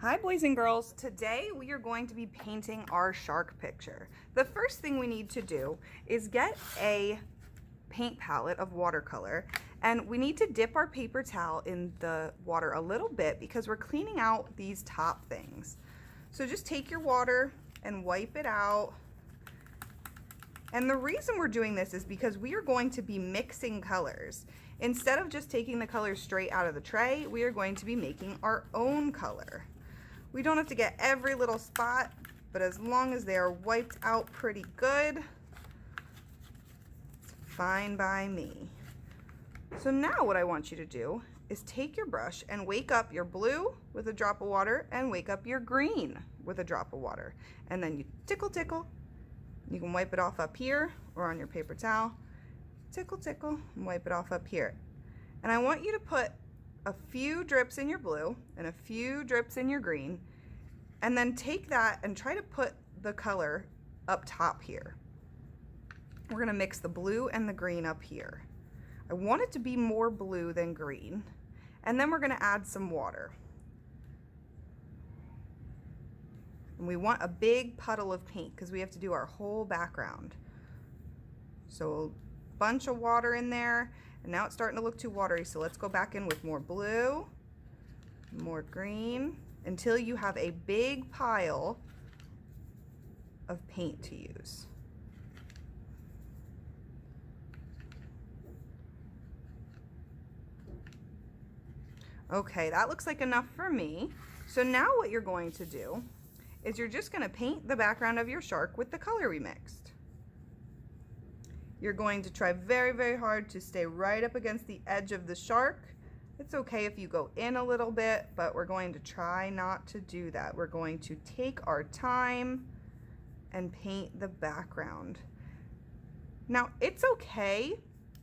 Hi boys and girls, today we are going to be painting our shark picture. The first thing we need to do is get a paint palette of watercolor, and we need to dip our paper towel in the water a little bit because we're cleaning out these top things. So just take your water and wipe it out. And the reason we're doing this is because we are going to be mixing colors. Instead of just taking the colors straight out of the tray, we are going to be making our own color. We don't have to get every little spot, but as long as they are wiped out pretty good, it's fine by me. So now what I want you to do is take your brush and wake up your blue with a drop of water and wake up your green with a drop of water. And then you tickle, tickle. You can wipe it off up here or on your paper towel. Tickle, tickle, and wipe it off up here. And I want you to put a few drips in your blue and a few drips in your green, and then take that and try to put the color up top here. We're gonna mix the blue and the green up here. I want it to be more blue than green, and then we're gonna add some water. And we want a big puddle of paint because we have to do our whole background. So a bunch of water in there, and now it's starting to look too watery, so let's go back in with more blue, more green, until you have a big pile of paint to use. Okay, that looks like enough for me. So now what you're going to do is you're just gonna paint the background of your shark with the color we mixed. You're going to try very, very hard to stay right up against the edge of the shark. It's okay if you go in a little bit, but we're going to try not to do that. We're going to take our time and paint the background. Now, it's okay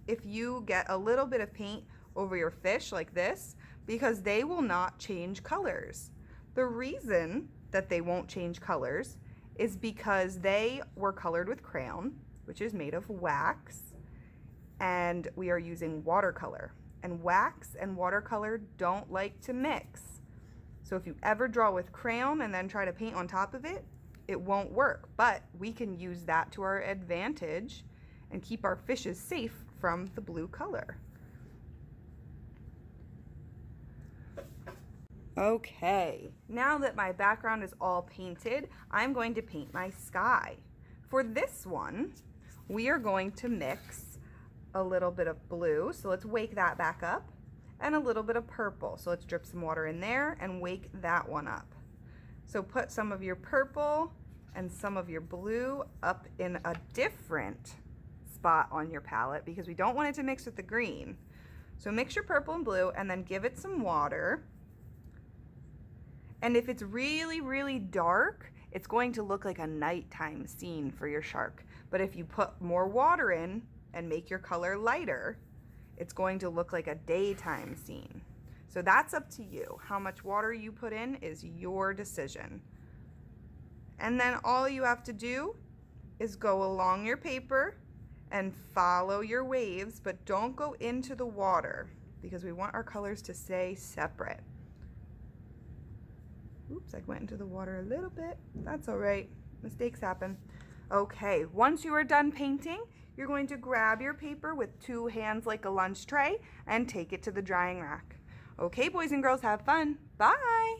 if you get a little bit of paint over your fish like this, because they will not change colors. The reason that they won't change colors is because they were colored with crayon, which is made of wax, and we are using watercolor. And wax and watercolor don't like to mix. So if you ever draw with crayon and then try to paint on top of it, it won't work. But we can use that to our advantage and keep our fishes safe from the blue color. Okay, now that my background is all painted, I'm going to paint my sky. For this one, we are going to mix a little bit of blue, so let's wake that back up, and a little bit of purple. So let's drip some water in there and wake that one up. So put some of your purple and some of your blue up in a different spot on your palette because we don't want it to mix with the green. So mix your purple and blue and then give it some water. And if it's really, really dark, it's going to look like a nighttime scene for your shark. But if you put more water in and make your color lighter, it's going to look like a daytime scene. So that's up to you. How much water you put in is your decision. And then all you have to do is go along your paper and follow your waves, but don't go into the water because we want our colors to stay separate. Oops, I went into the water a little bit. That's all right. Mistakes happen. Okay, once you are done painting, you're going to grab your paper with two hands like a lunch tray and take it to the drying rack. Okay, boys and girls, have fun. Bye.